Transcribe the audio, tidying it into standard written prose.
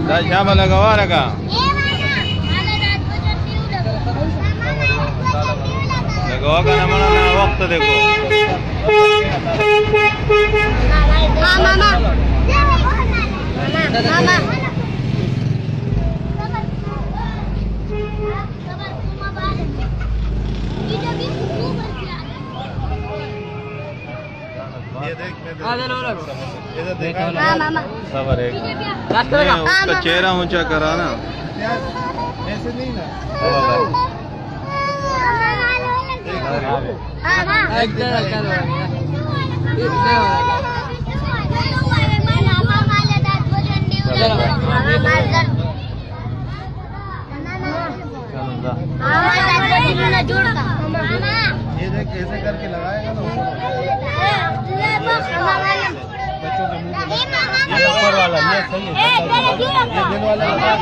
श्यामा लगावा रखा लगावा का ना वक्त देखो सबर एक उसका चेहरा ऊंचा करा ना ऐसे नहीं ना ये देख कैसे करके लगाएगा ना बच्चों के मुंह में ये ऊपर वाला ये सही है ये दिन वाला लगा